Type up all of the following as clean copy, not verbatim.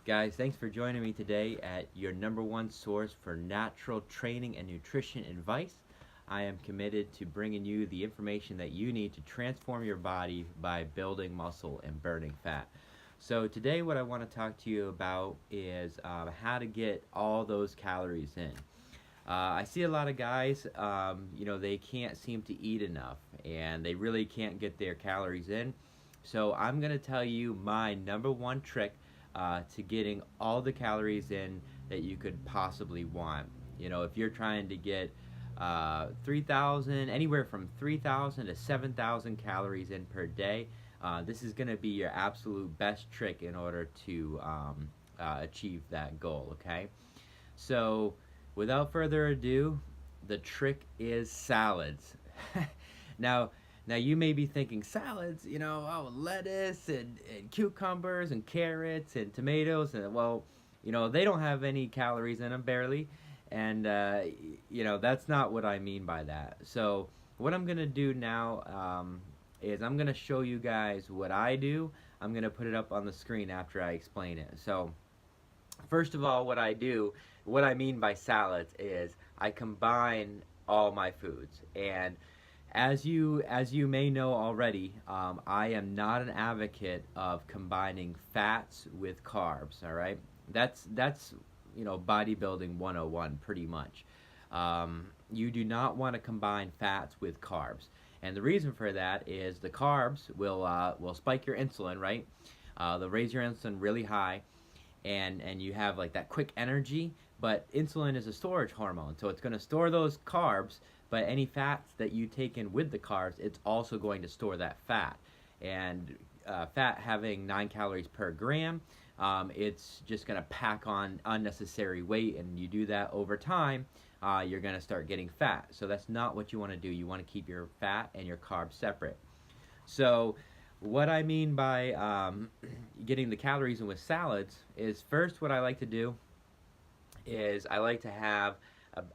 Guys, thanks for joining me today at your number one source for natural training and nutrition advice. I am committed to bringing you the information that you need to transform your body by building muscle and burning fat. So today what I want to talk to you about is how to get all those calories in. I see a lot of guys, they can't seem to eat enough and they really can't get their calories in. So I'm going to tell you my number one trick to getting all the calories in that you could possibly want. If you're trying to get 3,000, anywhere from 3,000 to 7,000 calories in per day, this is going to be your absolute best trick in order to achieve that goal, okay? So, without further ado, the trick is salads. Now, now you may be thinking salads, lettuce and cucumbers and carrots and tomatoes, and they don't have any calories in them barely, and that's not what I mean by that. So what I'm gonna do now is I'm gonna show you guys what I do. I'm gonna put it up on the screen after I explain it. So first of all, what I mean by salads is I combine all my foods. And as you may know already, I am not an advocate of combining fats with carbs. All right, that's bodybuilding 101 pretty much. You do not want to combine fats with carbs, and the reason for that is the carbs will spike your insulin, right? They'll raise your insulin really high, and you have like that quick energy. But insulin is a storage hormone, so it's going to store those carbs. But any fats that you take in with the carbs, it's also going to store that fat. And fat having 9 calories per gram, it's just going to pack on unnecessary weight. And you do that over time, you're going to start getting fat. So that's not what you want to do. You want to keep your fat and your carbs separate. So what I mean by getting the calories in with salads is, first what I like to do is I like to have,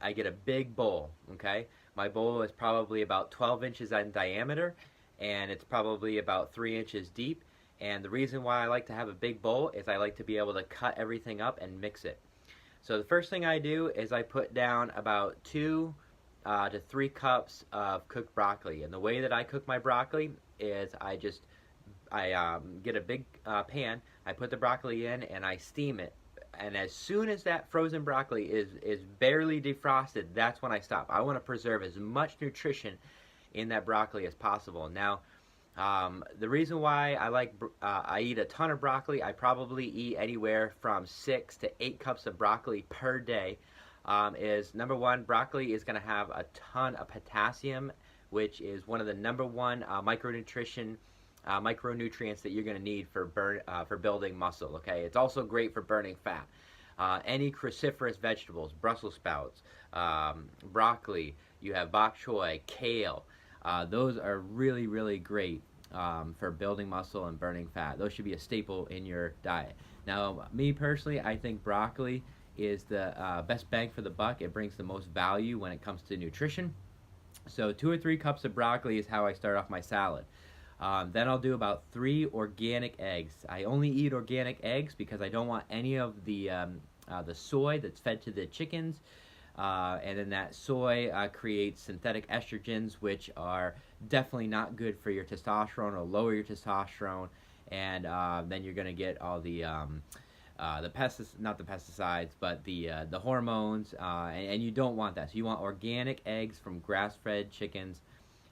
I get a big bowl, okay? My bowl is probably about 12 inches in diameter, and it's probably about 3 inches deep. And the reason why I like to have a big bowl is I like to be able to cut everything up and mix it. So the first thing I do is I put down about 2 to 3 cups of cooked broccoli. And the way that I cook my broccoli is I get a big pan, I put the broccoli in, and I steam it. And as soon as that frozen broccoli is barely defrosted, that's when I stop. I want to preserve as much nutrition in that broccoli as possible. Now, the reason why I eat a ton of broccoli, I probably eat anywhere from 6 to 8 cups of broccoli per day, is number one, broccoli is going to have a ton of potassium, which is one of the number one micronutrients that you're going to need for building muscle. Okay, it's also great for burning fat. Any cruciferous vegetables, Brussels sprouts, broccoli, you have bok choy, kale. Those are really, really great for building muscle and burning fat. Those should be a staple in your diet. Now, me personally, I think broccoli is the best bang for the buck. It brings the most value when it comes to nutrition. So 2 or 3 cups of broccoli is how I start off my salad. Then I'll do about 3 organic eggs. I only eat organic eggs because I don't want any of the soy that's fed to the chickens. And then that soy creates synthetic estrogens, which are definitely not good for your testosterone or lower your testosterone. And then you're going to get all the not the pesticides, but the hormones, and you don't want that. So you want organic eggs from grass-fed chickens,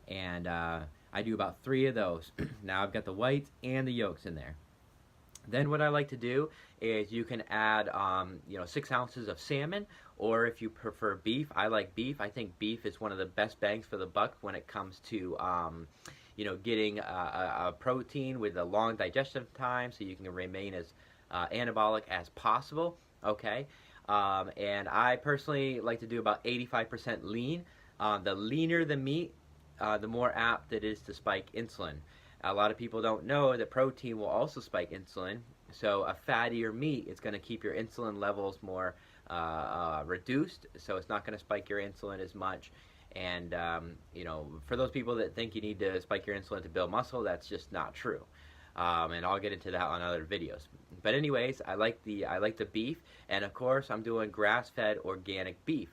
and I do about 3 of those. Now I've got the whites and the yolks in there. Then what I like to do is you can add 6 ounces of salmon, or if you prefer beef, I like beef. I think beef is one of the best bangs for the buck when it comes to getting a protein with a long digestive time, so you can remain as anabolic as possible. Okay, and I personally like to do about 85% lean. The leaner the meat, the more apt it is to spike insulin. A lot of people don't know that protein will also spike insulin, so a fattier meat is going to keep your insulin levels more reduced, so it's not going to spike your insulin as much. And for those people that think you need to spike your insulin to build muscle, that's just not true. And I'll get into that on other videos. But anyways, I like the beef, and of course I'm doing grass-fed organic beef.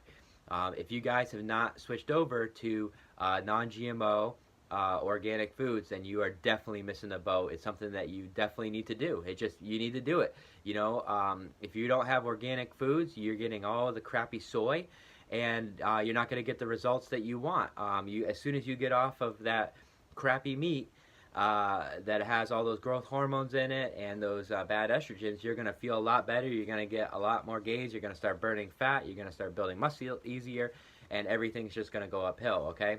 If you guys have not switched over to non-GMO organic foods, then you are definitely missing the boat. It's something that you definitely need to do. You need to do it. If you don't have organic foods, you're getting all the crappy soy, and you're not going to get the results that you want. As soon as you get off of that crappy meat that has all those growth hormones in it and those bad estrogens, you're going to feel a lot better. You're going to get a lot more gains. You're going to start burning fat. You're going to start building muscle easier, and everything's just going to go uphill, okay?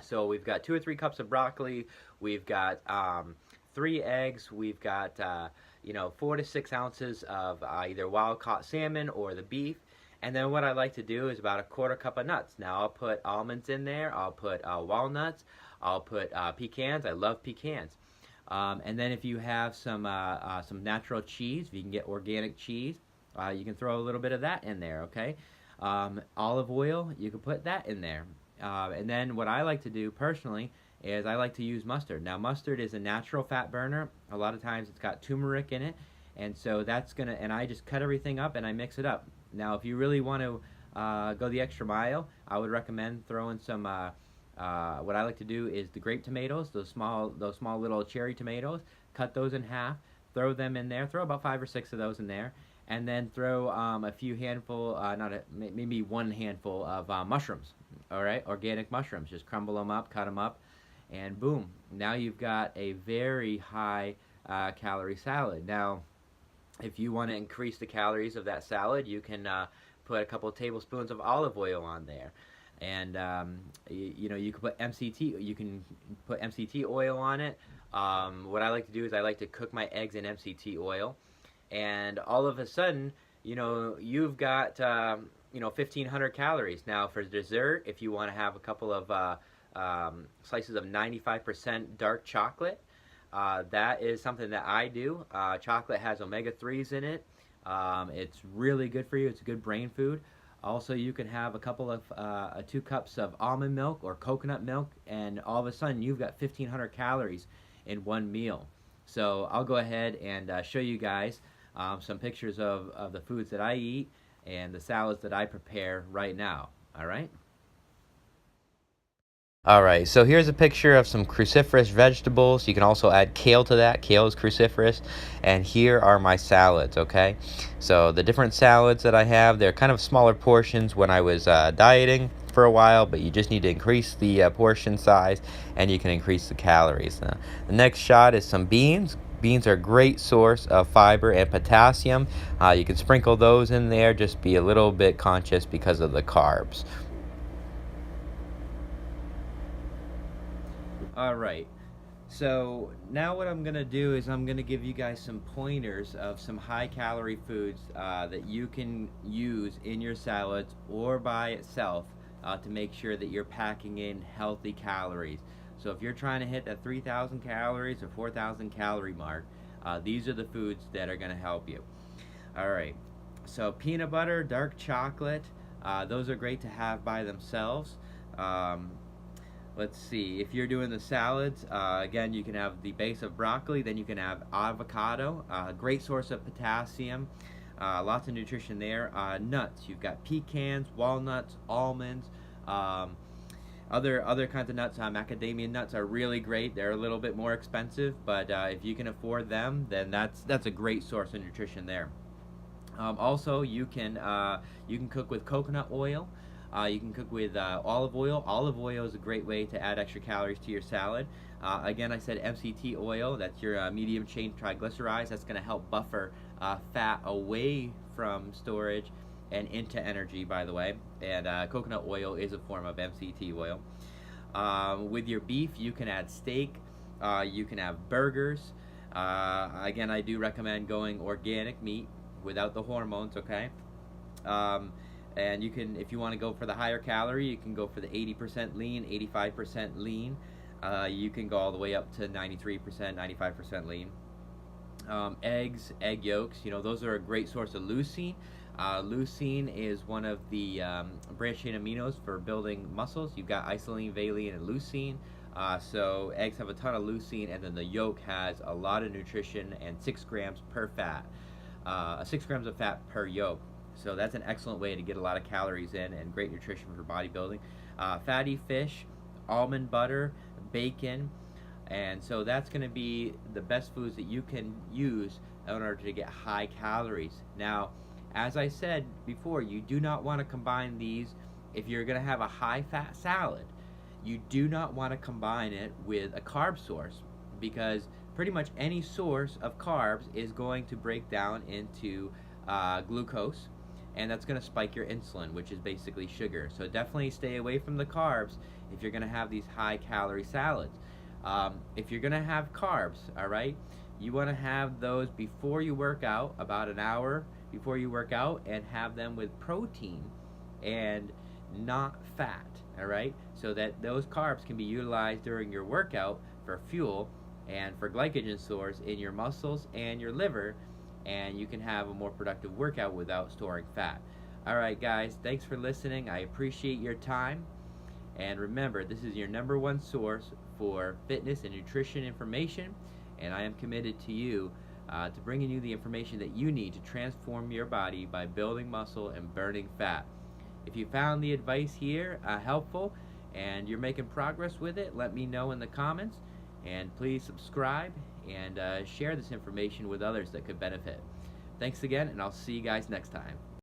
So we've got 2 or 3 cups of broccoli. We've got 3 eggs. We've got 4 to 6 ounces of either wild-caught salmon or the beef. And then what I like to do is about a 1/4 cup of nuts. Now I'll put almonds in there. I'll put walnuts. I'll put pecans. I love pecans. And then if you have some natural cheese, if you can get organic cheese, you can throw a little bit of that in there, okay? Olive oil, you can put that in there. And then what I like to do personally is I like to use mustard. Now mustard is a natural fat burner. A lot of times it's got turmeric in it, and so and I just cut everything up and I mix it up. Now if you really want to go the extra mile, I would recommend throwing some what I like to do is the grape tomatoes, those small little cherry tomatoes. Cut those in half, throw them in there, throw about 5 or 6 of those in there, and then throw a few handful, maybe 1 handful of mushrooms. All right, organic mushrooms. Just crumble them up, cut them up, and boom. Now you've got a very high calorie salad. Now, if you want to increase the calories of that salad, you can put a couple of tablespoons of olive oil on there, and you can put MCT. You can put MCT oil on it. What I like to do is I like to cook my eggs in MCT oil, and all of a sudden, you've got 1,500 calories. Now for dessert, if you want to have a couple of slices of 95% dark chocolate, that is something that I do. Chocolate has omega-3s in it. It's really good for you. It's a good brain food. Also, you can have a couple of 2 cups of almond milk or coconut milk, and all of a sudden you've got 1,500 calories in one meal. So I'll go ahead and show you guys some pictures of the foods that I eat and the salads that I prepare right now. Alright, so here's a picture of some cruciferous vegetables. You can also add kale to that. Kale is cruciferous. And here are my salads, okay? So the different salads that I have, they're kind of smaller portions when I was dieting for a while, but you just need to increase the portion size and you can increase the calories. Now, the next shot is some beans. Beans are a great source of fiber and potassium. You can sprinkle those in there. Just be a little bit conscious because of the carbs. Alright, so now what I'm going to do is I'm going to give you guys some pointers of some high calorie foods that you can use in your salads or by itself to make sure that you're packing in healthy calories. So if you're trying to hit that 3,000 calories or 4,000 calorie mark, these are the foods that are going to help you. Alright, so peanut butter, dark chocolate, those are great to have by themselves. Let's see, if you're doing the salads, again, you can have the base of broccoli, then you can have avocado, great source of potassium, lots of nutrition there. Nuts, you've got pecans, walnuts, almonds, other kinds of nuts. Macadamia nuts are really great. They're a little bit more expensive, but if you can afford them, then that's a great source of nutrition there. Also, you can cook with coconut oil. You can cook with olive oil. Olive oil is a great way to add extra calories to your salad. Again, I said MCT oil. That's your medium chain triglycerides. That's going to help buffer fat away from storage and into energy, by the way. And coconut oil is a form of MCT oil. With your beef, you can add steak. You can have burgers. Again, I do recommend going organic meat without the hormones, okay? And you can, if you want to go for the higher calorie, you can go for the 80% lean, 85% lean. You can go all the way up to 93%, 95% lean. Eggs, egg yolks, those are a great source of leucine. Leucine is one of the branched chain aminos for building muscles. You've got isolene, valine, and leucine. So eggs have a ton of leucine, and then the yolk has a lot of nutrition and 6 grams per fat, 6 grams of fat per yolk. So that's an excellent way to get a lot of calories in and great nutrition for bodybuilding. Fatty fish, almond butter, bacon, and so that's going to be the best foods that you can use in order to get high calories. Now, as I said before, you do not want to combine these. If you're going to have a high fat salad, you do not want to combine it with a carb source, because pretty much any source of carbs is going to break down into glucose, and that's going to spike your insulin, which is basically sugar. So definitely stay away from the carbs if you're going to have these high calorie salads. If you're going to have carbs, all right, you want to have those before you work out, about an hour before you work out, and have them with protein and not fat, all right, so that those carbs can be utilized during your workout for fuel and for glycogen stores in your muscles and your liver, and you can have a more productive workout without storing fat. All right, guys, thanks for listening. I appreciate your time. And remember, this is your #1 source for fitness and nutrition information, and I am committed to you to bringing you the information that you need to transform your body by building muscle and burning fat. If you found the advice here helpful and you're making progress with it, let me know in the comments, and please subscribe and share this information with others that could benefit. Thanks again, and I'll see you guys next time.